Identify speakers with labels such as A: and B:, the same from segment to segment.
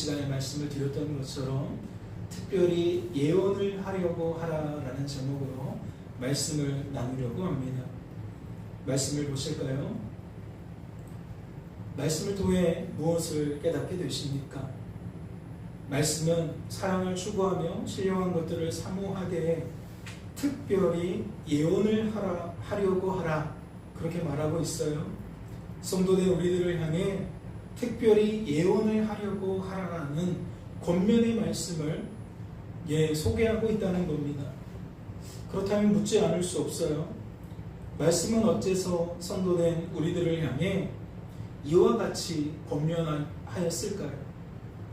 A: 시간에 말씀을 드렸던 것처럼 특별히 예언을 하려고 하라라는 제목으로 말씀을 나누려고 합니다. 말씀을 보실까요? 말씀을 통해 무엇을 깨닫게 되십니까? 말씀은 사랑을 추구하며 신령한 것들을 사모하되 특별히 예언을 하려고 하라, 그렇게 말하고 있어요. 성도된 우리들을 향해 특별히 예언을 하려고 하라는 권면의 말씀을 소개하고 있다는 겁니다. 그렇다면 묻지 않을 수 없어요. 말씀은 어째서 성도된 우리들을 향해 이와 같이 권면하였을까요?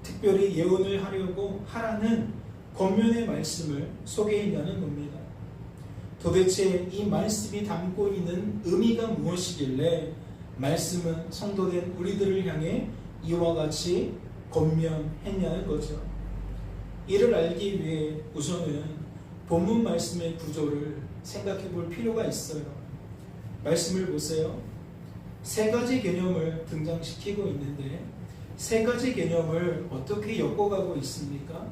A: 특별히 예언을 하려고 하라는 권면의 말씀을 소개했냐는 겁니다. 도대체 이 말씀이 담고 있는 의미가 무엇이길래 말씀은 성도된 우리들을 향해 이와 같이 권면했냐는 거죠. 이를 알기 위해 우선은 본문 말씀의 구조를 생각해 볼 필요가 있어요. 말씀을 보세요. 세 가지 개념을 등장시키고 있는데 세 가지 개념을 어떻게 엮어가고 있습니까?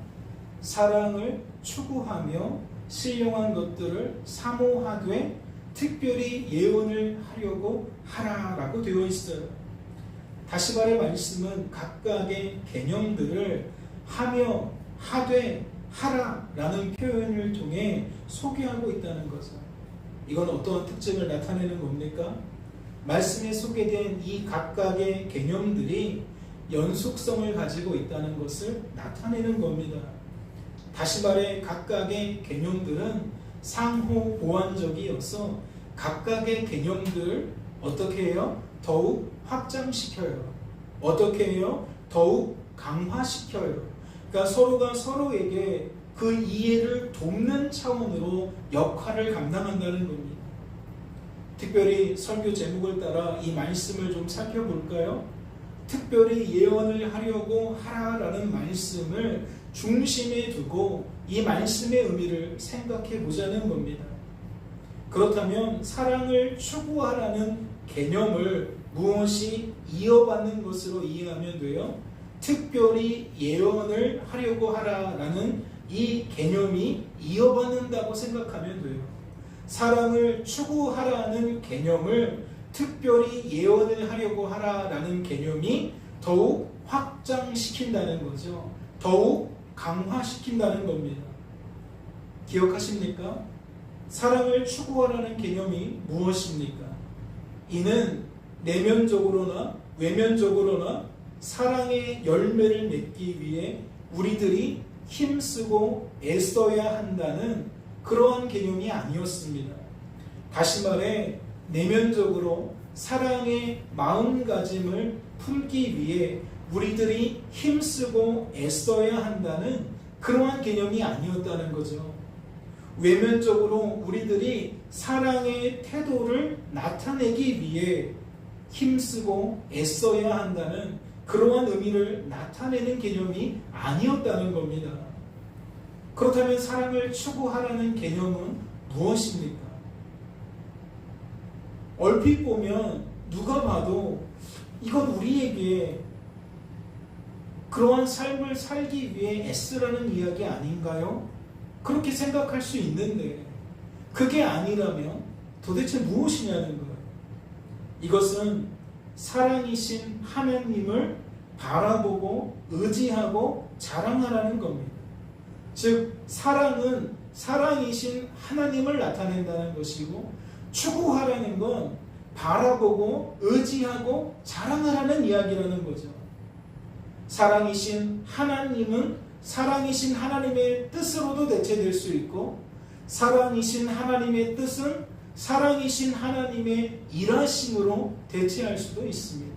A: 사랑을 추구하며 신령한 것들을 사모하되 특별히 예언을 하려고 하라라고 되어 있어요. 다시 말해 말씀은 각각의 개념들을 하며 하되 하라라는 표현을 통해 소개하고 있다는 거죠. 이건 어떤 특징을 나타내는 겁니까? 말씀에 소개된 이 각각의 개념들이 연속성을 가지고 있다는 것을 나타내는 겁니다. 다시 말해 각각의 개념들은 상호 보완적이어서 각각의 개념들을 어떻게 해요? 더욱 확장시켜요. 어떻게 해요? 더욱 강화시켜요. 그러니까 서로가 서로에게 그 이해를 돕는 차원으로 역할을 감당한다는 겁니다. 특별히 설교 제목을 따라 이 말씀을 좀 살펴볼까요? 특별히 예언을 하려고 하라라는 말씀을 중심에 두고 이 말씀의 의미를 생각해 보자는 겁니다. 그렇다면 사랑을 추구하라는 개념을 무엇이 이어받는 것으로 이해하면 돼요? 특별히 예언을 하려고 하라라는 이 개념이 이어받는다고 생각하면 돼요. 사랑을 추구하라는 개념을 특별히 예언을 하려고 하라라는 개념이 더욱 확장시킨다는 거죠. 더욱 강화시킨다는 겁니다. 기억하십니까? 사랑을 추구하라는 개념이 무엇입니까? 이는 내면적으로나 외면적으로나 사랑의 열매를 맺기 위해 우리들이 힘쓰고 애써야 한다는 그러한 개념이 아니었습니다. 다시 말해 내면적으로 사랑의 마음가짐을 품기 위해 우리들이 힘쓰고 애써야 한다는 그러한 개념이 아니었다는 거죠. 외면적으로 우리들이 사랑의 태도를 나타내기 위해 힘쓰고 애써야 한다는 그러한 의미를 나타내는 개념이 아니었다는 겁니다. 그렇다면 사랑을 추구하라는 개념은 무엇입니까? 얼핏 보면 누가 봐도 이건 우리에게 그러한 삶을 살기 위해 애쓰라는 이야기 아닌가요? 그렇게 생각할 수 있는데 그게 아니라면 도대체 무엇이냐는 거예요. 이것은 사랑이신 하나님을 바라보고 의지하고 자랑하라는 겁니다. 즉 사랑은 사랑이신 하나님을 나타낸다는 것이고 추구하라는 건 바라보고 의지하고 자랑하라는 이야기라는 거죠. 사랑이신 하나님은 사랑이신 하나님의 뜻으로도 대체될 수 있고 사랑이신 하나님의 뜻은 사랑이신 하나님의 일하심으로 대체할 수도 있습니다.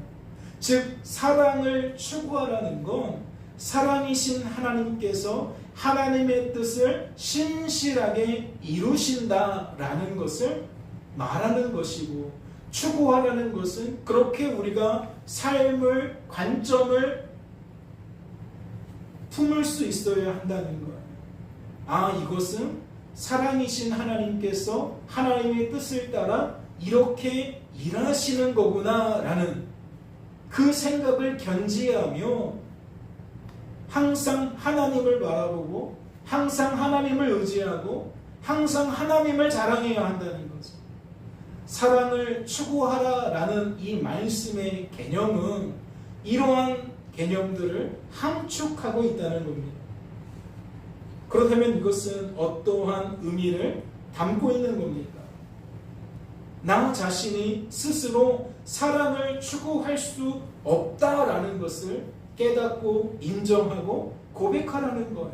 A: 즉 사랑을 추구하라는 건 사랑이신 하나님께서 하나님의 뜻을 신실하게 이루신다라는 것을 말하는 것이고 추구하라는 것은 그렇게 우리가 삶을 관점을 품을 수 있어야 한다는 거예요. 이것은 사랑이신 하나님께서 하나님의 뜻을 따라 이렇게 일하시는 거구나 라는 그 생각을 견지하며 항상 하나님을 바라보고 항상 하나님을 의지하고 항상 하나님을 자랑해야 한다는 거죠. 사랑을 추구하라라는 이 말씀의 개념은 이러한 개념들을 함축하고 있다는 겁니다. 그렇다면 이것은 어떠한 의미를 담고 있는 겁니까? 나 자신이 스스로 사랑을 추구할 수 없다라는 것을 깨닫고 인정하고 고백하라는 거예요.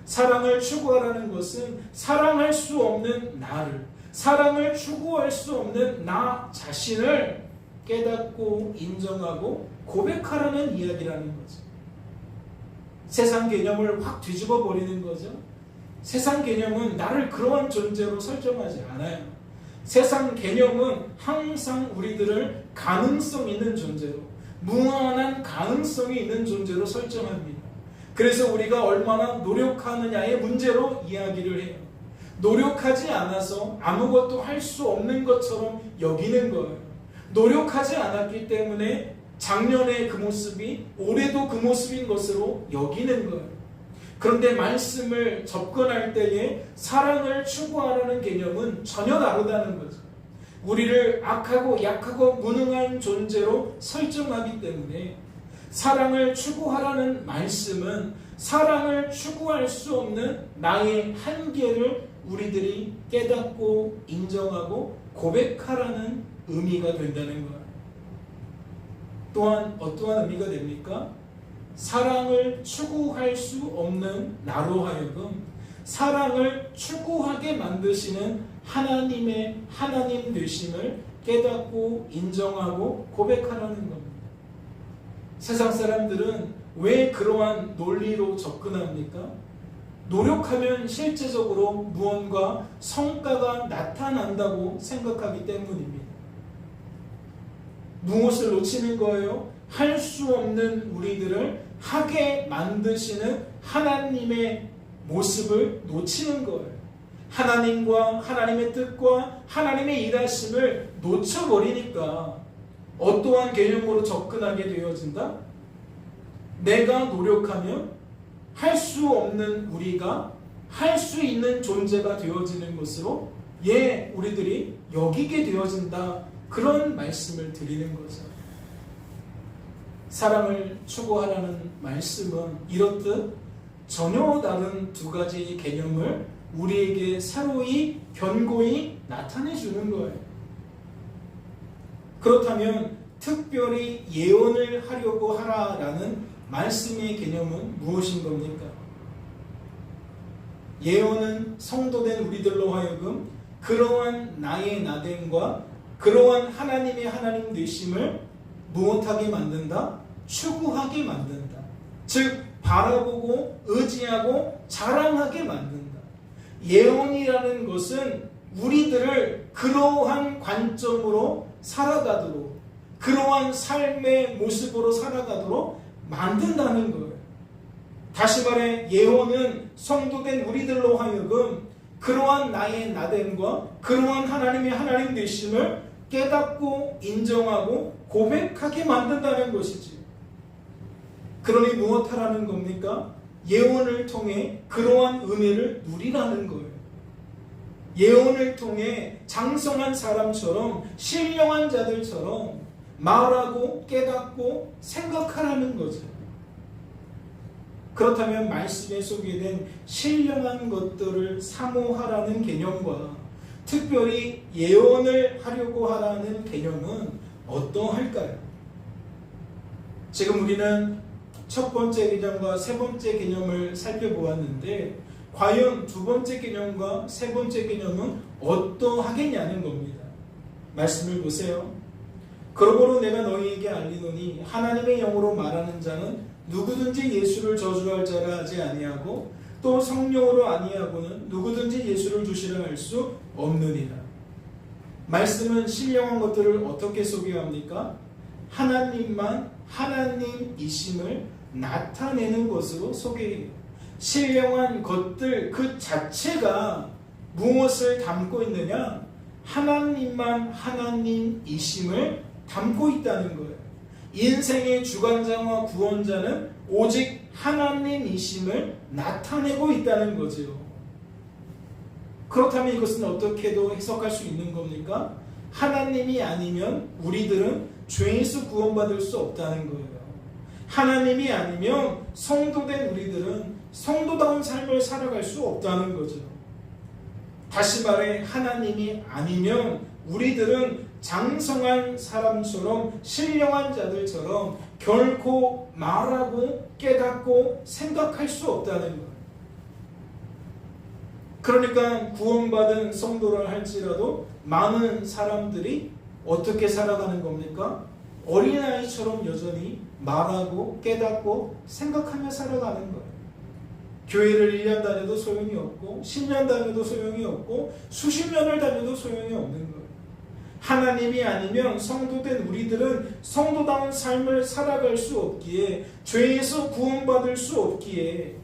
A: 사랑을 추구하라는 것은 사랑할 수 없는 나를, 사랑을 추구할 수 없는 나 자신을 깨닫고 인정하고 고백하라는 이야기라는 거죠. 세상 개념을 확 뒤집어 버리는 거죠. 세상 개념은 나를 그러한 존재로 설정하지 않아요. 세상 개념은 항상 우리들을 가능성 있는 존재로, 무한한 가능성이 있는 존재로 설정합니다. 그래서 우리가 얼마나 노력하느냐의 문제로 이야기를 해요. 노력하지 않아서 아무것도 할 수 없는 것처럼 여기는 거예요. 노력하지 않았기 때문에 작년의 그 모습이 올해도 그 모습인 것으로 여기는 거예요. 그런데 말씀을 접근할 때에 사랑을 추구하라는 개념은 전혀 다르다는 거죠. 우리를 악하고 약하고 무능한 존재로 설정하기 때문에 사랑을 추구하라는 말씀은 사랑을 추구할 수 없는 나의 한계를 우리들이 깨닫고 인정하고 고백하라는 의미가 된다는 거예요. 또한 어떠한 의미가 됩니까? 사랑을 추구할 수 없는 나로 하여금 사랑을 추구하게 만드시는 하나님의 하나님 되심을 깨닫고 인정하고 고백하라는 겁니다. 세상 사람들은 왜 그러한 논리로 접근합니까? 노력하면 실제적으로 무언가 성과가 나타난다고 생각하기 때문입니다. 무엇을 놓치는 거예요? 할 수 없는 우리들을 하게 만드시는 하나님의 모습을 놓치는 거예요. 하나님과 하나님의 뜻과 하나님의 일하심을 놓쳐버리니까 어떠한 개념으로 접근하게 되어진다? 내가 노력하면 할 수 없는 우리가 할 수 있는 존재가 되어지는 것으로 우리들이 여기게 되어진다. 그런 말씀을 드리는 거죠. 사랑을 추구하라는 말씀은 이렇듯 전혀 다른 두 가지 개념을 우리에게 새로이 견고히 나타내 주는 거예요. 그렇다면 특별히 예언을 하려고 하라라는 말씀의 개념은 무엇인 겁니까? 예언은 성도된 우리들로 하여금 그러한 나의 나됨과 그러한 하나님의 하나님 되심을 무엇하게 만든다? 추구하게 만든다. 즉 바라보고 의지하고 자랑하게 만든다. 예언이라는 것은 우리들을 그러한 관점으로 살아가도록, 그러한 삶의 모습으로 살아가도록 만든다는 거예요. 다시 말해 예언은 성도된 우리들로 하여금 그러한 나의 나됨과 그러한 하나님의 하나님 되심을 깨닫고 인정하고 고백하게 만든다는 것이지. 그러니 무엇하라는 겁니까? 예언을 통해 그러한 은혜를 누리라는 거예요. 예언을 통해 장성한 사람처럼 신령한 자들처럼 말하고 깨닫고 생각하라는 거죠. 그렇다면 말씀에 소개된 신령한 것들을 사모하라는 개념과 특별히 예언을 하려고 하라는 개념은 어떠할까요? 지금 우리는 첫 번째 개념과 세 번째 개념을 살펴보았는데 과연 두 번째 개념과 세 번째 개념은 어떠하겠냐는 겁니다. 말씀을 보세요. 그러므로 내가 너희에게 알리노니 하나님의 영으로 말하는 자는 누구든지 예수를 저주할 자라 하지 아니하고 또 성령으로 아니하고는 누구든지 예수를 주시라 할 수 없느니라. 말씀은 신령한 것들을 어떻게 소개합니까? 하나님만 하나님이심을 나타내는 것으로 소개해요. 신령한 것들 그 자체가 무엇을 담고 있느냐? 하나님만 하나님이심을 담고 있다는 거예요. 인생의 주관자와 구원자는 오직 하나님이심을 나타내고 있다는 거죠. 그렇다면 이것은 어떻게도 해석할 수 있는 겁니까? 하나님이 아니면 우리들은 죄에서 구원받을 수 없다는 거예요. 하나님이 아니면 성도된 우리들은 성도다운 삶을 살아갈 수 없다는 거죠. 다시 말해 하나님이 아니면 우리들은 장성한 사람처럼 신령한 자들처럼 결코 말하고 깨닫고 생각할 수 없다는 거예요. 그러니까 구원받은 성도라 할지라도 많은 사람들이 어떻게 살아가는 겁니까? 어린아이처럼 여전히 말하고 깨닫고 생각하며 살아가는 거예요. 교회를 1년 다녀도 소용이 없고 10년 다녀도 소용이 없고 수십 년을 다녀도 소용이 없는 거예요. 하나님이 아니면 성도된 우리들은 성도다운 삶을 살아갈 수 없기에 죄에서 구원받을 수 없기에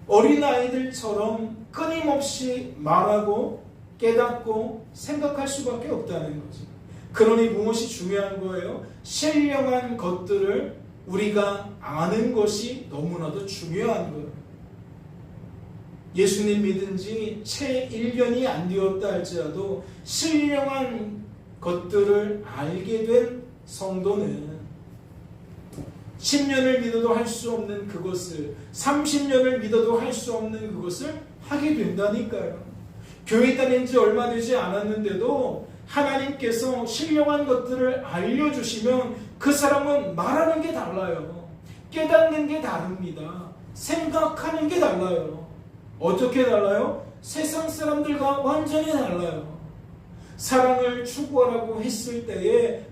A: 어린아이들처럼 끊임없이 말하고 깨닫고 생각할 수밖에 없다는 거죠. 그러니 무엇이 중요한 거예요? 신령한 것들을 우리가 아는 것이 너무나도 중요한 거예요. 예수님 믿은 지 채 1년이 안 되었다 할지라도 신령한 것들을 알게 된 성도는 10년을 믿어도 할 수 없는 그것을 30년을 믿어도 할 수 없는 그것을 하게 된다니까요. 교회 다닌 지 얼마 되지 않았는데도 하나님께서 신령한 것들을 알려주시면 그 사람은 말하는 게 달라요. 깨닫는 게 다릅니다. 생각하는 게 달라요. 어떻게 달라요? 세상 사람들과 완전히 달라요. 사랑을 추구하라고 했을 때에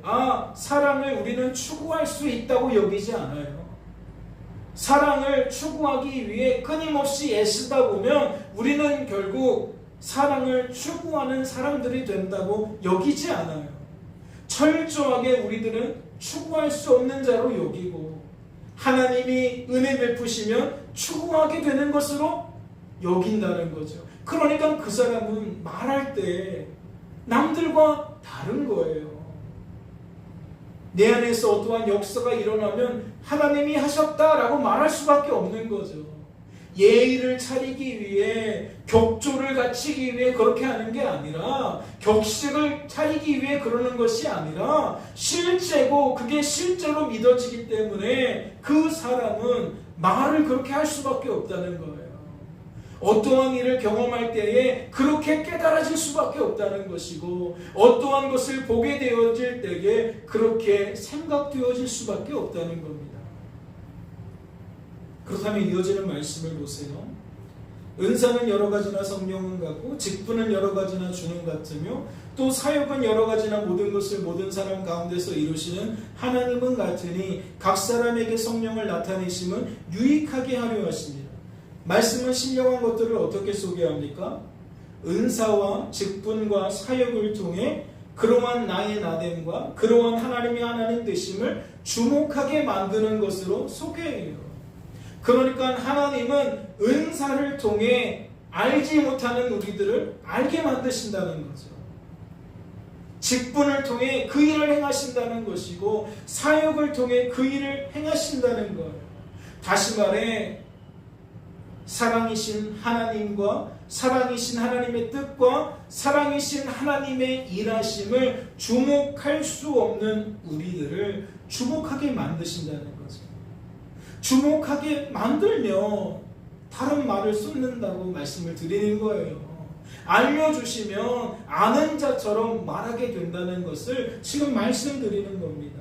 A: 사랑을 우리는 추구할 수 있다고 여기지 않아요. 사랑을 추구하기 위해 끊임없이 애쓰다 보면 우리는 결국 사랑을 추구하는 사람들이 된다고 여기지 않아요. 철저하게 우리들은 추구할 수 없는 자로 여기고 하나님이 은혜 베푸시면 추구하게 되는 것으로 여긴다는 거죠. 그러니까 그 사람은 말할 때 남들과 다른 거예요. 내 안에서 어떠한 역사가 일어나면 하나님이 하셨다라고 말할 수밖에 없는 거죠. 예의를 차리기 위해 격조를 갖추기 위해 그렇게 하는 게 아니라 격식을 차리기 위해 그러는 것이 아니라 실제고 그게 실제로 믿어지기 때문에 그 사람은 말을 그렇게 할 수밖에 없다는 거예요. 어떠한 일을 경험할 때에 그렇게 깨달아질 수밖에 없다는 것이고 어떠한 것을 보게 되어질 때에 그렇게 생각되어질 수밖에 없다는 겁니다. 그렇다면 이어지는 말씀을 보세요. 은사는 여러 가지나 성령은 같고 직분은 여러 가지나 주는 같으며 또 사역은 여러 가지나 모든 것을 모든 사람 가운데서 이루시는 하나님은 같으니 각 사람에게 성령을 나타내심은 유익하게 하려 하십니다. 말씀은 신령한 것들을 어떻게 소개합니까? 은사와 직분과 사역을 통해 그러한 나의 나됨과 그러한 하나님의 하나님 되심을 주목하게 만드는 것으로 소개해요. 그러니까 하나님은 은사를 통해 알지 못하는 우리들을 알게 만드신다는 거죠. 직분을 통해 그 일을 행하신다는 것이고 사역을 통해 그 일을 행하신다는 거예요. 다시 말해 사랑이신 하나님과 사랑이신 하나님의 뜻과 사랑이신 하나님의 일하심을 주목할 수 없는 우리들을 주목하게 만드신다는 거죠. 주목하게 만들면 다른 말을 쏟는다고 말씀을 드리는 거예요. 알려주시면 아는 자처럼 말하게 된다는 것을 지금 말씀드리는 겁니다.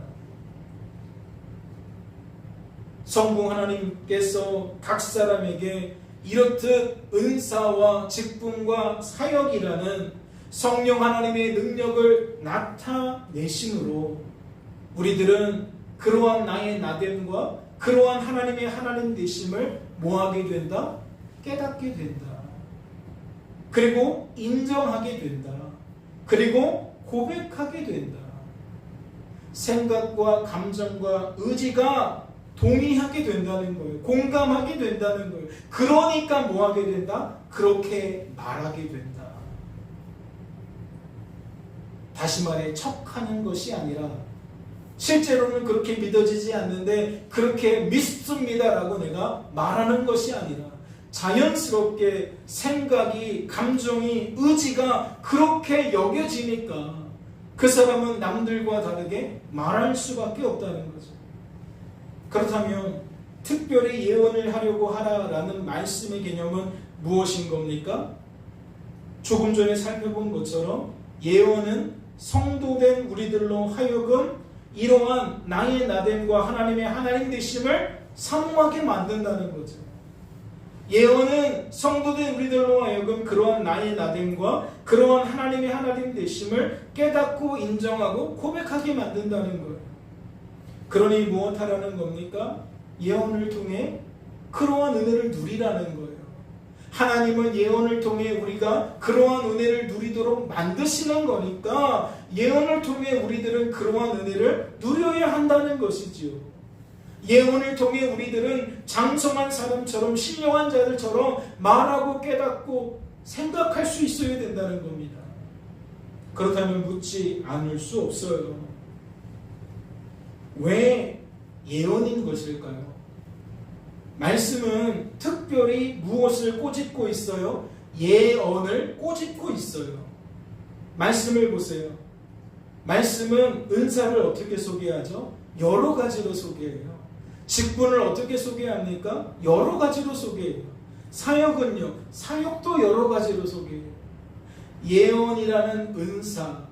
A: 성부 하나님께서 각 사람에게 이렇듯 은사와 직분과 사역이라는 성령 하나님의 능력을 나타내심으로 우리들은 그러한 나의 나됨과 그러한 하나님의 하나님 되심을 뭐하게 된다? 깨닫게 된다. 그리고 인정하게 된다. 그리고 고백하게 된다. 생각과 감정과 의지가 동의하게 된다는 거예요. 공감하게 된다는 거예요. 그러니까 뭐하게 된다? 그렇게 말하게 된다. 다시 말해 척하는 것이 아니라 실제로는 그렇게 믿어지지 않는데 그렇게 믿습니다라고 내가 말하는 것이 아니라 자연스럽게 생각이, 감정이, 의지가 그렇게 여겨지니까 그 사람은 남들과 다르게 말할 수밖에 없다는 거죠. 그렇다면 특별히 예언을 하려고 하라라는 말씀의 개념은 무엇인 겁니까? 조금 전에 살펴본 것처럼 예언은 성도된 우리들로 하여금 이러한 나의 나됨과 하나님의 하나님 되심을 사모하게 만든다는 거죠. 예언은 성도된 우리들로 하여금 그러한 나의 나됨과 그러한 하나님의 하나님 되심을 깨닫고 인정하고 고백하게 만든다는 거예요. 그러니 무엇하라는 겁니까? 예언을 통해 그러한 은혜를 누리라는 거예요. 하나님은 예언을 통해 우리가 그러한 은혜를 누리도록 만드시는 거니까 예언을 통해 우리들은 그러한 은혜를 누려야 한다는 것이지요. 예언을 통해 우리들은 장성한 사람처럼 신령한 자들처럼 말하고 깨닫고 생각할 수 있어야 된다는 겁니다. 그렇다면 묻지 않을 수 없어요. 왜 예언인 것일까요? 말씀은 특별히 무엇을 꼬집고 있어요? 예언을 꼬집고 있어요. 말씀을 보세요. 말씀은 은사를 어떻게 소개하죠? 여러 가지로 소개해요. 직분을 어떻게 소개합니까? 여러 가지로 소개해요. 사역은요, 사역도 여러 가지로 소개해요. 예언이라는 은사,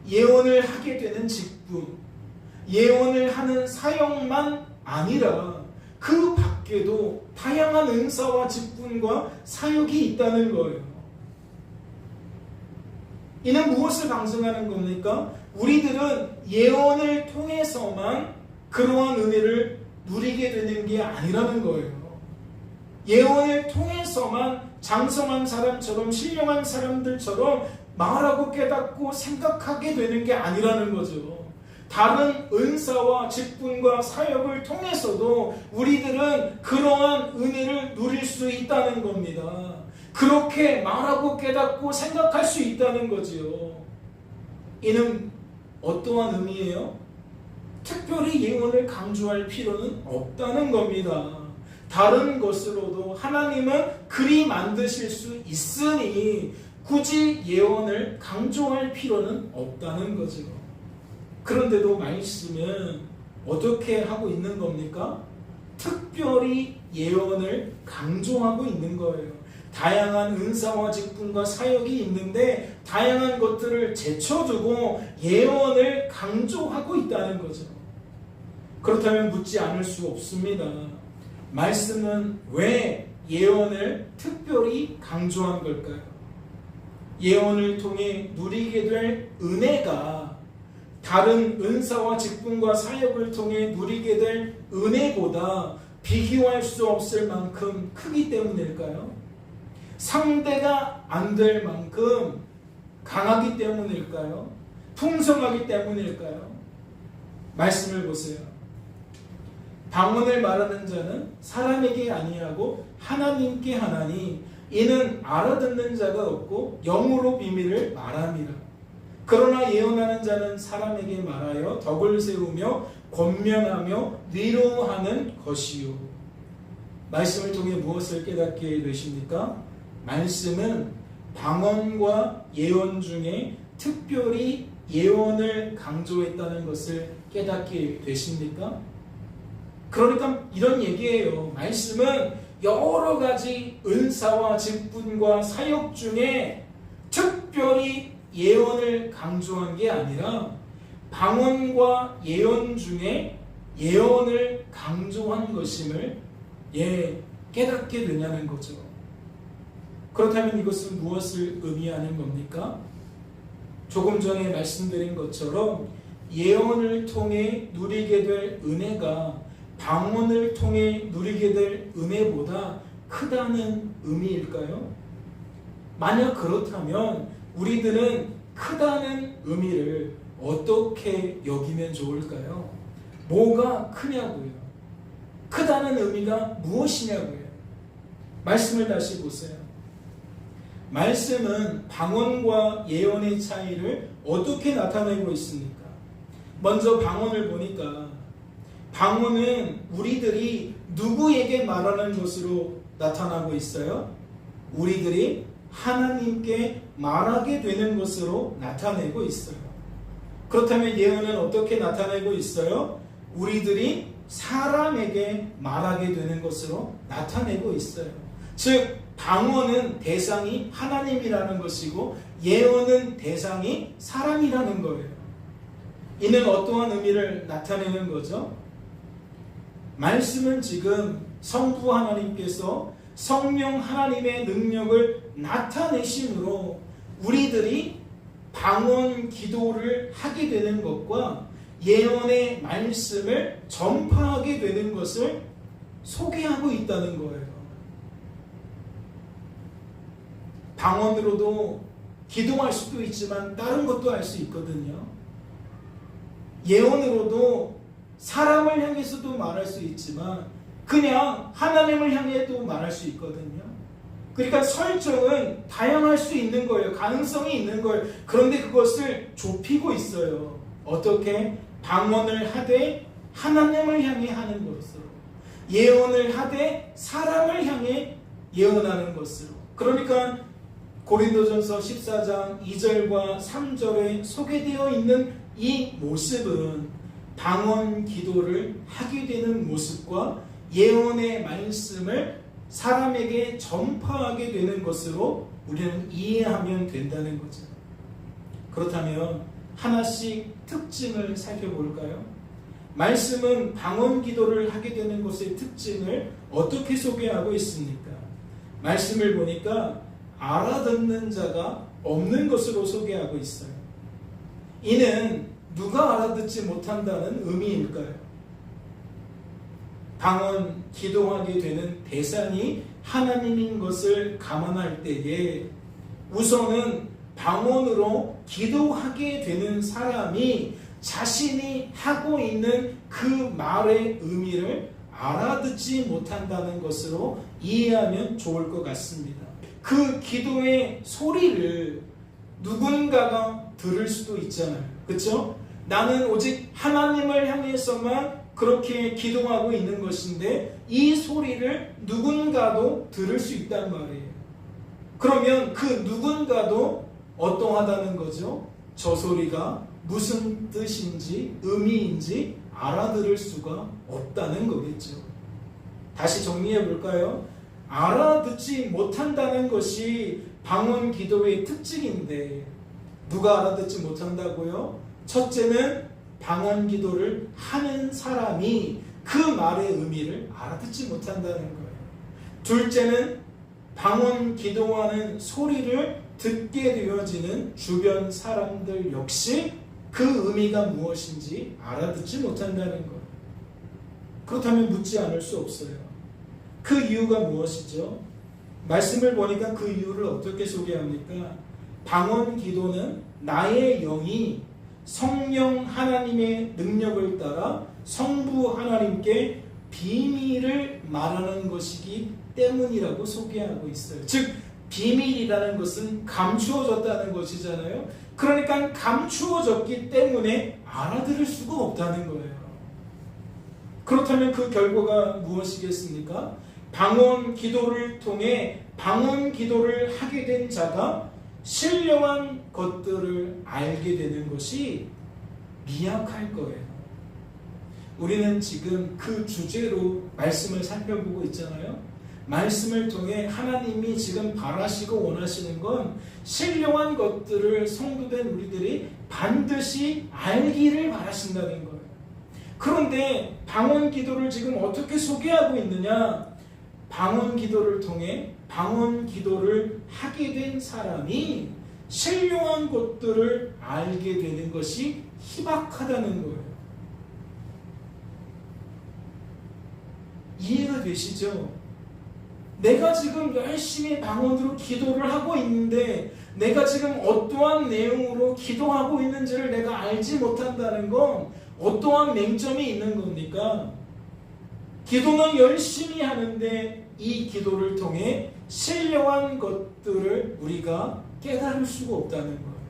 A: 예언을 하게 되는 직분, 예언을 하는 사역만 아니라 그 밖에도 다양한 은사와 직분과 사역이 있다는 거예요. 이는 무엇을 방증하는 겁니까? 우리들은 예언을 통해서만 그러한 은혜를 누리게 되는 게 아니라는 거예요. 예언을 통해서만 장성한 사람처럼 신령한 사람들처럼 말하고 깨닫고 생각하게 되는 게 아니라는 거죠. 다른 은사와 직분과 사역을 통해서도 우리들은 그러한 은혜를 누릴 수 있다는 겁니다. 그렇게 말하고 깨닫고 생각할 수 있다는 거지요. 이는 어떠한 의미예요? 특별히 예언을 강조할 필요는 없다는 겁니다. 다른 것으로도 하나님은 그리 만드실 수 있으니 굳이 예언을 강조할 필요는 없다는 거죠. 그런데도 말씀은 어떻게 하고 있는 겁니까? 특별히 예언을 강조하고 있는 거예요. 다양한 은사와 직분과 사역이 있는데 다양한 것들을 제쳐두고 예언을 강조하고 있다는 거죠. 그렇다면 묻지 않을 수 없습니다. 말씀은 왜 예언을 특별히 강조한 걸까요? 예언을 통해 누리게 될 은혜가 다른 은사와 직분과 사역을 통해 누리게 될 은혜보다 비교할 수 없을 만큼 크기 때문일까요? 상대가 안 될 만큼 강하기 때문일까요? 풍성하기 때문일까요? 말씀을 보세요. 방언을 말하는 자는 사람에게 아니하고 하나님께 하나니 이는 알아듣는 자가 없고 영으로 비밀을 말함이라. 그러나 예언하는 자는 사람에게 말하여 덕을 세우며 권면하며 위로하는 것이요. 말씀을 통해 무엇을 깨닫게 되십니까? 말씀은 방언과 예언 중에 특별히 예언을 강조했다는 것을 깨닫게 되십니까? 그러니까 이런 얘기예요. 말씀은 여러 가지 은사와 직분과 사역 중에 특별히 예언을 강조한 게 아니라 방언과 예언 중에 예언을 강조한 것임을 깨닫게 되냐는 거죠. 그렇다면 이것은 무엇을 의미하는 겁니까? 조금 전에 말씀드린 것처럼 예언을 통해 누리게 될 은혜가 방언을 통해 누리게 될 은혜보다 크다는 의미일까요? 만약 그렇다면 우리들은 크다는 의미를 어떻게 여기면 좋을까요? 뭐가 크냐고요? 크다는 의미가 무엇이냐고요? 말씀을 다시 보세요. 말씀은 방언과 예언의 차이를 어떻게 나타내고 있습니까? 먼저 방언을 보니까 방언은 우리들이 누구에게 말하는 것으로 나타나고 있어요? 우리들이 하나님께 말하게 되는 것으로 나타내고 있어요. 그렇다면 예언은 어떻게 나타내고 있어요? 우리들이 사람에게 말하게 되는 것으로 나타내고 있어요. 즉 방언은 대상이 하나님이라는 것이고 예언은 대상이 사람이라는 거예요. 이는 어떠한 의미를 나타내는 거죠? 말씀은 지금 성부 하나님께서 성령 하나님의 능력을 나타내심으로 우리들이 방언 기도를 하게 되는 것과 예언의 말씀을 전파하게 되는 것을 소개하고 있다는 거예요. 방언으로도 기도할 수도 있지만 다른 것도 할 수 있거든요. 예언으로도 사람을 향해서도 말할 수 있지만 그냥 하나님을 향해도 말할 수 있거든요. 그러니까 설정은 다양할 수 있는 거예요. 가능성이 있는 거예요. 그런데 그것을 좁히고 있어요. 어떻게? 방언을 하되 하나님을 향해 하는 것으로, 예언을 하되 사람을 향해 예언하는 것으로. 그러니까 고린도전서 14장 2절과 3절에 소개되어 있는 이 모습은 방언 기도를 하게 되는 모습과 예언의 말씀을 사람에게 전파하게 되는 것으로 우리는 이해하면 된다는 거죠. 그렇다면 하나씩 특징을 살펴볼까요? 말씀은 방언 기도를 하게 되는 것의 특징을 어떻게 소개하고 있습니까? 말씀을 보니까 알아듣는 자가 없는 것으로 소개하고 있어요. 이는 누가 알아듣지 못한다는 의미일까요? 방언 기도하게 되는 대상이 하나님인 것을 감안할 때에 우선은 방언으로 기도하게 되는 사람이 자신이 하고 있는 그 말의 의미를 알아듣지 못한다는 것으로 이해하면 좋을 것 같습니다. 그 기도의 소리를 누군가가 들을 수도 있잖아요. 그렇죠? 나는 오직 하나님을 향해서만 그렇게 기도하고 있는 것인데 이 소리를 누군가도 들을 수 있단 말이에요. 그러면 그 누군가도 어떠하다는 거죠? 저 소리가 무슨 뜻인지 의미인지 알아들을 수가 없다는 거겠죠. 다시 정리해 볼까요? 알아듣지 못한다는 것이 방언 기도의 특징인데 누가 알아듣지 못한다고요? 첫째는 방언 기도를 하는 사람이 그 말의 의미를 알아듣지 못한다는 거예요. 둘째는 방언 기도하는 소리를 듣게 되어지는 주변 사람들 역시 그 의미가 무엇인지 알아듣지 못한다는 거예요. 그렇다면 묻지 않을 수 없어요. 그 이유가 무엇이죠? 말씀을 보니까 그 이유를 어떻게 소개합니까? 방언 기도는 나의 영이 성령 하나님의 능력을 따라 성부 하나님께 비밀을 말하는 것이기 때문이라고 소개하고 있어요. 즉 비밀이라는 것은 감추어졌다는 것이잖아요. 그러니까 감추어졌기 때문에 알아들을 수가 없다는 거예요. 그렇다면 그 결과가 무엇이겠습니까? 방언 기도를 통해 방언 기도를 하게 된 자가 신령한 것들을 알게 되는 것이 미약할 거예요. 우리는 지금 그 주제로 말씀을 살펴보고 있잖아요. 말씀을 통해 하나님이 지금 바라시고 원하시는 건 신령한 것들을 성도된 우리들이 반드시 알기를 바라신다는 거예요. 그런데 방언 기도를 지금 어떻게 소개하고 있느냐? 방언 기도를 통해 방언 기도를 하게 된 사람이 신령한 것들을 알게 되는 것이 희박하다는 거예요. 이해가 되시죠? 내가 지금 열심히 방언으로 기도를 하고 있는데 내가 지금 어떠한 내용으로 기도하고 있는지를 내가 알지 못한다는 건 어떠한 맹점이 있는 겁니까? 기도는 열심히 하는데 이 기도를 통해 신령한 것들을 우리가 깨달을 수가 없다는 거예요.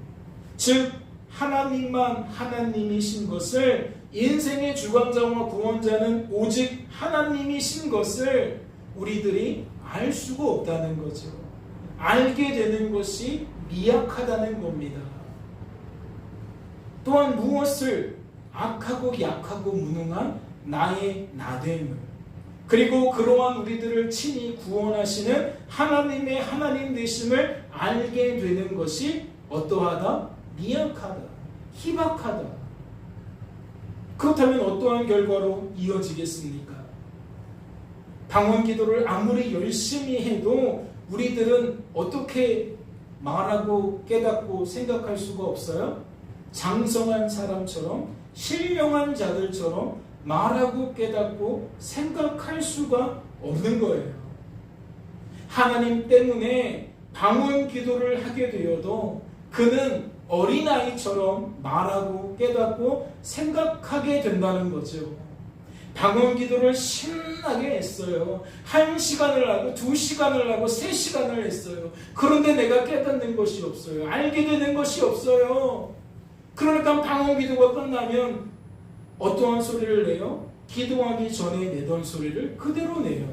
A: 즉 하나님만 하나님이신 것을, 인생의 주관자와 구원자는 오직 하나님이신 것을 우리들이 알 수가 없다는 거죠. 알게 되는 것이 미약하다는 겁니다. 또한 무엇을 악하고 약하고 무능한 나의 나됨을, 그리고 그러한 우리들을 친히 구원하시는 하나님의 하나님 되심을 알게 되는 것이 어떠하다? 미약하다, 희박하다. 그렇다면 어떠한 결과로 이어지겠습니까? 방언 기도를 아무리 열심히 해도 우리들은 어떻게 말하고 깨닫고 생각할 수가 없어요? 장성한 사람처럼, 신령한 자들처럼 말하고 깨닫고 생각할 수가 없는 거예요. 하나님 때문에 방언 기도를 하게 되어도 그는 어린아이처럼 말하고 깨닫고 생각하게 된다는 거죠. 방언 기도를 신나게 했어요. 1시간을 하고 2시간을 하고 3시간을 했어요. 그런데 내가 깨닫는 것이 없어요. 알게 되는 것이 없어요. 그러니까 방언 기도가 끝나면 어떠한 소리를 내요? 기도하기 전에 내던 소리를 그대로 내요.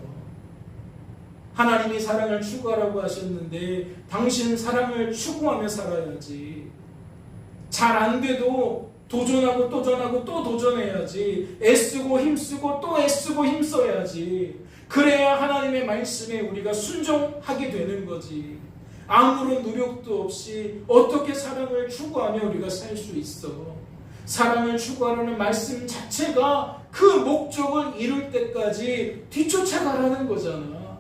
A: 하나님이 사랑을 추구하라고 하셨는데 당신은 사랑을 추구하며 살아야지. 잘 안 돼도 도전하고 도전하고 또 도전해야지. 애쓰고 힘쓰고 또 애쓰고 힘써야지. 그래야 하나님의 말씀에 우리가 순종하게 되는 거지. 아무런 노력도 없이 어떻게 사랑을 추구하며 우리가 살 수 있어. 사랑을 추구하라는 말씀 자체가 그 목적을 이룰 때까지 뒤쫓아가라는 거잖아.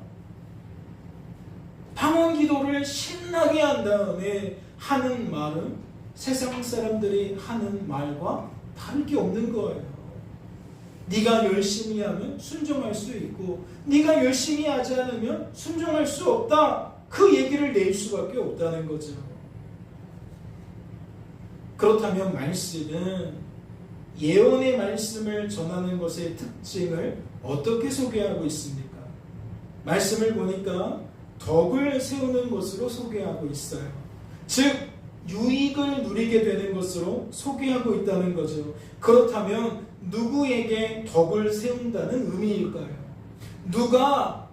A: 방언 기도를 신나게 한 다음에 하는 말은 세상 사람들이 하는 말과 다를 게 없는 거예요. 네가 열심히 하면 순종할 수 있고 네가 열심히 하지 않으면 순종할 수 없다. 그 얘기를 낼 수밖에 없다는 거죠. 그렇다면 말씀은, 예언의 말씀을 전하는 것의 특징을 어떻게 소개하고 있습니까? 말씀을 보니까 덕을 세우는 것으로 소개하고 있어요. 즉 유익을 누리게 되는 것으로 소개하고 있다는 거죠. 그렇다면 누구에게 덕을 세운다는 의미일까요? 누가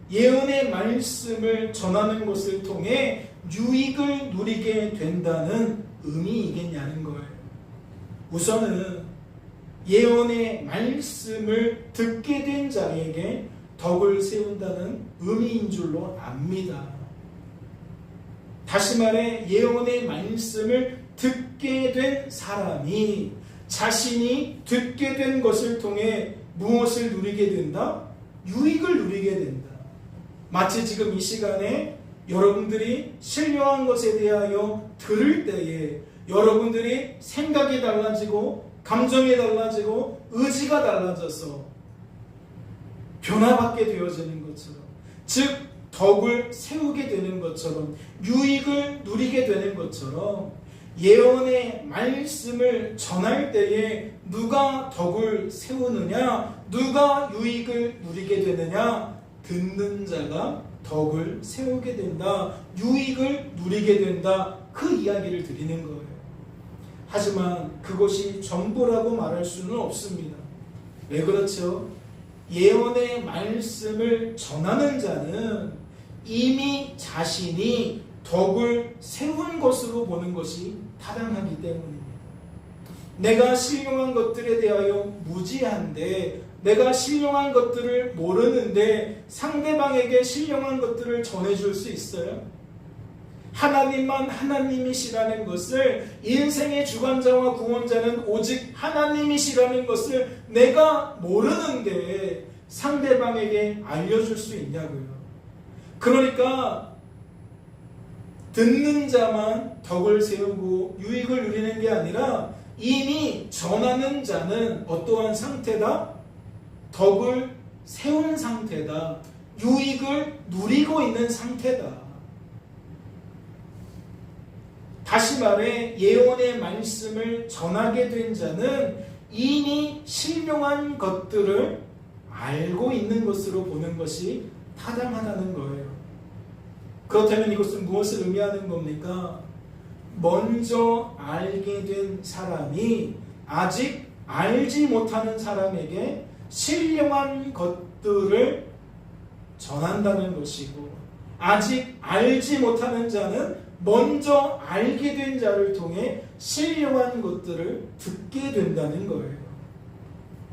A: 예언의 말씀을 전하는 것을 통해 유익을 누리게 된다는 의미이겠냐는 거예요. 우선은 예언의 말씀을 듣게 된 자에게 덕을 세운다는 의미인 줄로 압니다. 다시 말해 예언의 말씀을 듣게 된 사람이 자신이 듣게 된 것을 통해 무엇을 누리게 된다? 유익을 누리게 된다. 마치 지금 이 시간에 여러분들이 신령한 것에 대하여 들을 때에 여러분들이 생각이 달라지고 감정이 달라지고 의지가 달라져서 변화받게 되어지는 것처럼, 즉 덕을 세우게 되는 것처럼, 유익을 누리게 되는 것처럼, 예언의 말씀을 전할 때에 누가 덕을 세우느냐, 누가 유익을 누리게 되느냐? 듣는 자가 덕을 세우게 된다, 유익을 누리게 된다, 그 이야기를 드리는 거예요. 하지만 그것이 전부라고 말할 수는 없습니다. 왜 그렇죠? 예언의 말씀을 전하는 자는 이미 자신이 덕을 세운 것으로 보는 것이 타당하기 때문입니다. 내가 신령한 것들에 대하여 무지한데, 내가 신령한 것들을 모르는데 상대방에게 신령한 것들을 전해줄 수 있어요? 하나님만 하나님이시라는 것을, 인생의 주관자와 구원자는 오직 하나님이시라는 것을 내가 모르는데 상대방에게 알려줄 수 있냐고요. 그러니까 듣는 자만 덕을 세우고 유익을 누리는 게 아니라 이미 전하는 자는 어떠한 상태다? 덕을 세운 상태다. 유익을 누리고 있는 상태다. 다시 말해 예언의 말씀을 전하게 된 자는 이미 신령한 것들을 알고 있는 것으로 보는 것이 타당하다는 거예요. 그렇다면 이것은 무엇을 의미하는 겁니까? 먼저 알게 된 사람이 아직 알지 못하는 사람에게 신령한 것들을 전한다는 것이고, 아직 알지 못하는 자는 먼저 알게 된 자를 통해 신령한 것들을 듣게 된다는 거예요.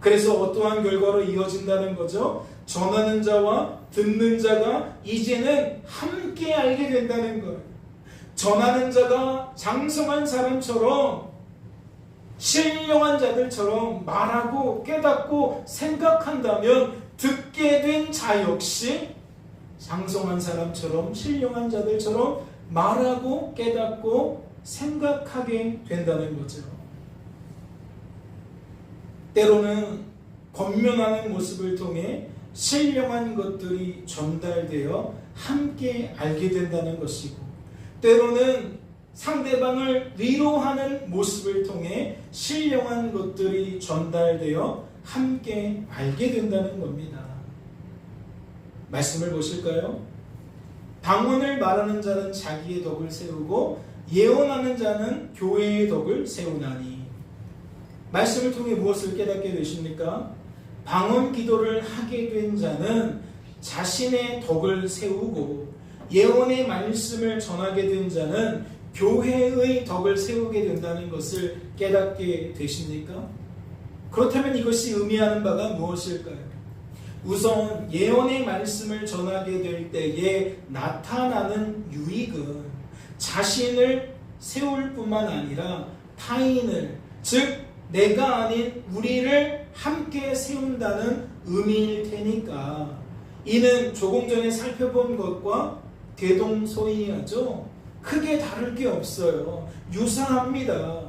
A: 그래서 어떠한 결과로 이어진다는 거죠? 전하는 자와 듣는 자가 이제는 함께 알게 된다는 거예요. 전하는 자가 장성한 사람처럼, 신령한 자들처럼 말하고 깨닫고 생각한다면 듣게 된 자 역시 장성한 사람처럼, 신령한 자들처럼 말하고 깨닫고 생각하게 된다는 거죠. 때로는 권면하는 모습을 통해 신령한 것들이 전달되어 함께 알게 된다는 것이고, 때로는 상대방을 위로하는 모습을 통해 신령한 것들이 전달되어 함께 알게 된다는 겁니다. 말씀을 보실까요? 방언을 말하는 자는 자기의 덕을 세우고 예언하는 자는 교회의 덕을 세우나니. 말씀을 통해 무엇을 깨닫게 되십니까? 방언 기도를 하게 된 자는 자신의 덕을 세우고, 예언의 말씀을 전하게 된 자는 교회의 덕을 세우게 된다는 것을 깨닫게 되십니까? 그렇다면 이것이 의미하는 바가 무엇일까요? 우선 예언의 말씀을 전하게 될 때에 나타나는 유익은 자신을 세울 뿐만 아니라 타인을, 즉 내가 아닌 우리를 함께 세운다는 의미일 테니까, 이는 조금 전에 살펴본 것과 대동소이하죠. 크게 다를 게 없어요. 유사합니다.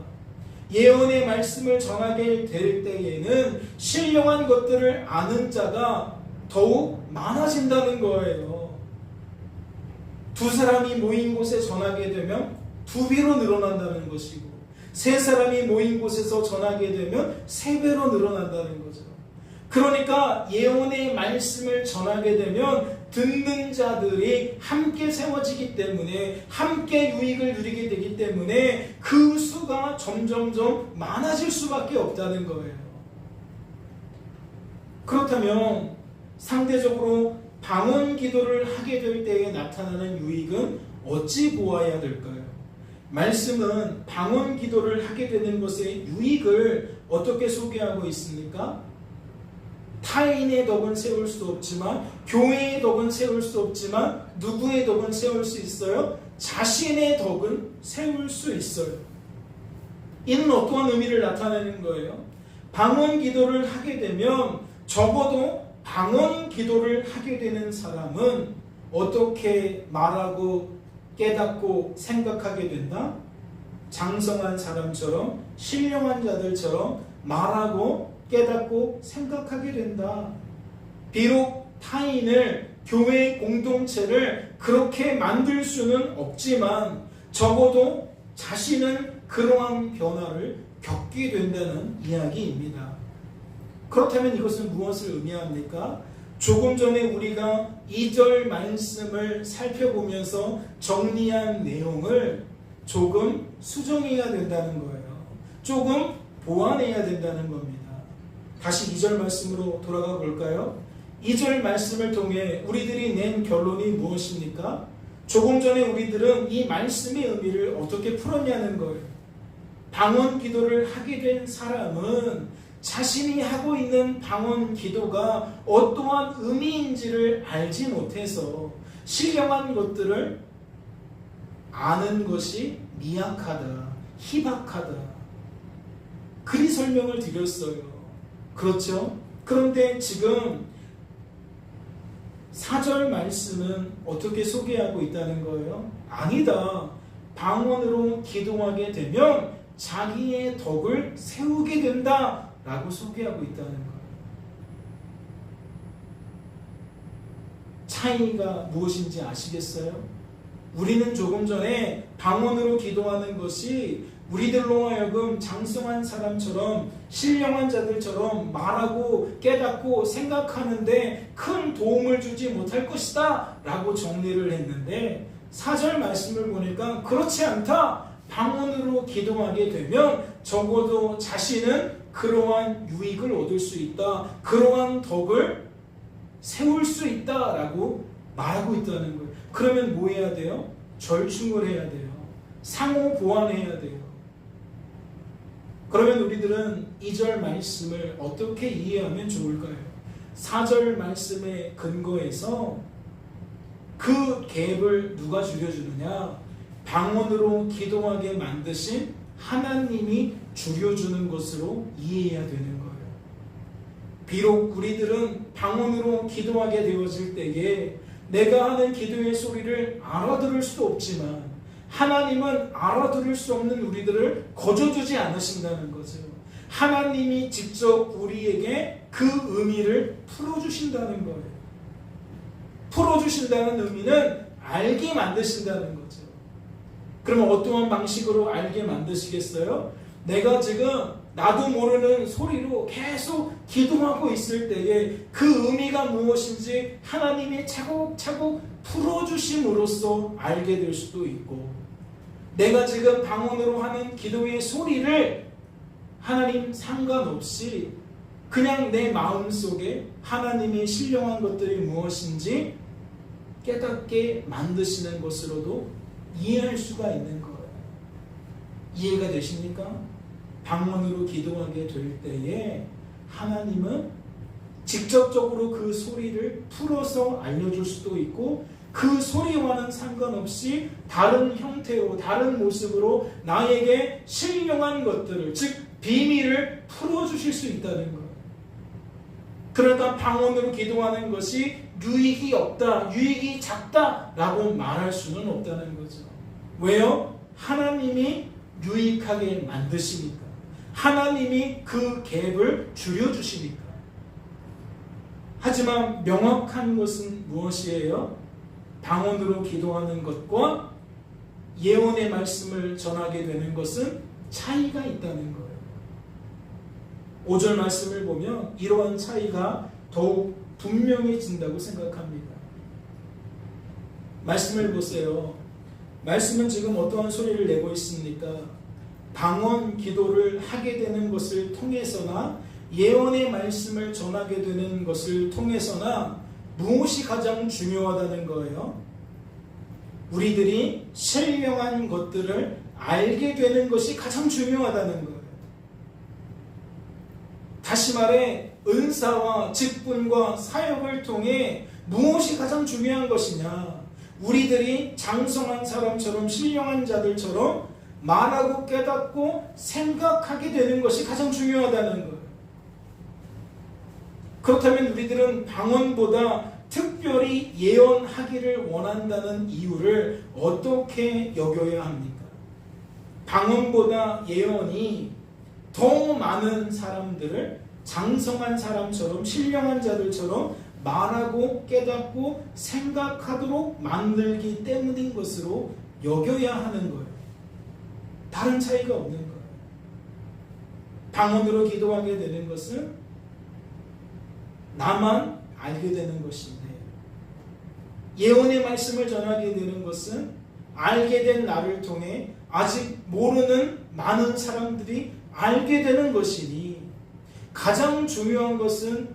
A: 예언의 말씀을 전하게 될 때에는 신령한 것들을 아는 자가 더욱 많아진다는 거예요. 두 사람이 모인 곳에 전하게 되면 두 배로 늘어난다는 것이고, 세 사람이 모인 곳에서 전하게 되면 세 배로 늘어난다는 거죠. 그러니까 예언의 말씀을 전하게 되면 듣는 자들이 함께 세워지기 때문에, 함께 유익을 누리게 되기 때문에 그 수가 점점점 많아질 수밖에 없다는 거예요. 그렇다면 상대적으로 방언 기도를 하게 될 때에 나타나는 유익은 어찌 보아야 될까요? 말씀은 방언 기도를 하게 되는 것의 유익을 어떻게 소개하고 있습니까? 타인의 덕은 세울 수 없지만, 교회의 덕은 세울 수 없지만, 누구의 덕은 세울 수 있어요? 자신의 덕은 세울 수 있어요. 이는 어떠한 의미를 나타내는 거예요? 방언 기도를 하게 되면, 적어도 방언 기도를 하게 되는 사람은 어떻게 말하고 깨닫고 생각하게 된다? 장성한 사람처럼, 신령한 자들처럼 말하고 깨닫고 생각하게 된다. 비록 타인을, 교회 공동체를 그렇게 만들 수는 없지만 적어도 자신은 그러한 변화를 겪게 된다는 이야기입니다. 그렇다면 이것은 무엇을 의미합니까? 조금 전에 우리가 2절 말씀을 살펴보면서 정리한 내용을 조금 수정해야 된다는 거예요. 조금 보완해야 된다는 겁니다. 다시 2절 말씀으로 돌아가 볼까요? 2절 말씀을 통해 우리들이 낸 결론이 무엇입니까? 조금 전에 우리들은 이 말씀의 의미를 어떻게 풀었냐는 거예요. 방언 기도를 하게 된 사람은 자신이 하고 있는 방언 기도가 어떠한 의미인지를 알지 못해서 신령한 것들을 아는 것이 미약하다, 희박하다, 그리 설명을 드렸어요. 그렇죠? 그런데 지금 4절 말씀은 어떻게 소개하고 있다는 거예요? 아니다. 방언으로 기도하게 되면 자기의 덕을 세우게 된다 라고 소개하고 있다는 거예요. 차이가 무엇인지 아시겠어요? 우리는 조금 전에 방언으로 기도하는 것이 우리들로 하여금 장성한 사람처럼, 신령한 자들처럼 말하고 깨닫고 생각하는데 큰 도움을 주지 못할 것이다 라고 정리를 했는데, 4절 말씀을 보니까 그렇지 않다. 방언으로 기도하게 되면 적어도 자신은 그러한 유익을 얻을 수 있다, 그러한 덕을 세울 수 있다라고 말하고 있다는 거예요. 그러면 뭐 해야 돼요? 절충을 해야 돼요. 상호 보완해야 돼요. 그러면 우리들은 2절 말씀을 어떻게 이해하면 좋을까요? 4절 말씀의 근거에서 그 갭을 누가 줄여주느냐? 방언으로 기도하게 만드신 하나님이 줄여주는 것으로 이해해야 되는 거예요. 비록 우리들은 방언으로 기도하게 되어질 때에 내가 하는 기도의 소리를 알아들을 수도 없지만 하나님은 알아들을 수 없는 우리들을 거저주지 않으신다는 거죠. 하나님이 직접 우리에게 그 의미를 풀어주신다는 거예요. 풀어주신다는 의미는 알게 만드신다는 거죠. 그러면 어떠한 방식으로 알게 만드시겠어요? 내가 지금 나도 모르는 소리로 계속 기도하고 있을 때에 그 의미가 무엇인지 하나님이 차곡차곡 풀어주심으로써 알게 될 수도 있고, 내가 지금 방언으로 하는 기도의 소리를 하나님 상관없이 그냥 내 마음속에 하나님의 신령한 것들이 무엇인지 깨닫게 만드시는 것으로도 이해할 수가 있는 거예요. 이해가 되십니까? 방언으로 기도하게 될 때에 하나님은 직접적으로 그 소리를 풀어서 알려줄 수도 있고, 그 소리와는 상관없이 다른 형태로 다른 모습으로 나에게 신령한 것들을, 즉 비밀을 풀어주실 수 있다는 거예요. 그러니까 방언으로 기도하는 것이 유익이 없다, 유익이 작다라고 말할 수는 없다는 거죠. 왜요? 하나님이 유익하게 만드시니까, 하나님이 그 갭을 줄여주시니까. 하지만 명확한 것은 무엇이에요? 방언으로 기도하는 것과 예언의 말씀을 전하게 되는 것은 차이가 있다는 거예요. 5절 말씀을 보면 이러한 차이가 더욱 분명해진다고 생각합니다. 말씀을 보세요. 말씀은 지금 어떠한 소리를 내고 있습니까? 방언 기도를 하게 되는 것을 통해서나 예언의 말씀을 전하게 되는 것을 통해서나 무엇이 가장 중요하다는 거예요? 우리들이 신령한 것들을 알게 되는 것이 가장 중요하다는 거예요. 다시 말해 은사와 직분과 사역을 통해 무엇이 가장 중요한 것이냐? 우리들이 장성한 사람처럼 신령한 자들처럼 말하고 깨닫고 생각하게 되는 것이 가장 중요하다는 거예요. 그렇다면 우리들은 방언보다 특별히 예언하기를 원한다는 이유를 어떻게 여겨야 합니까? 방언보다 예언이 더 많은 사람들을 장성한 사람처럼 신령한 자들처럼 말하고 깨닫고 생각하도록 만들기 때문인 것으로 여겨야 하는 거예요. 다른 차이가 없는 거예요. 방언으로 기도하게 되는 것은 나만 알게 되는 것인데, 예언의 말씀을 전하게 되는 것은 알게 된 나를 통해 아직 모르는 많은 사람들이 알게 되는 것이니, 가장 중요한 것은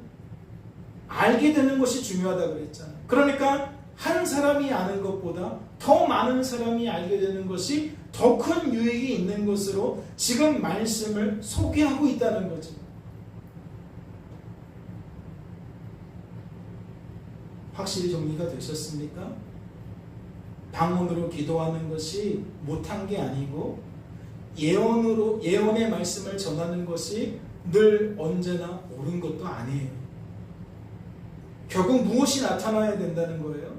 A: 알게 되는 것이 중요하다고 그랬잖아요. 그러니까 한 사람이 아는 것보다 더 많은 사람이 알게 되는 것이 더 큰 유익이 있는 것으로 지금 말씀을 소개하고 있다는 거죠. 확실히 정리가 되셨습니까? 방언으로 기도하는 것이 못한 게 아니고 예언의 말씀을 전하는 것이 늘 언제나 옳은 것도 아니에요. 결국 무엇이 나타나야 된다는 거예요?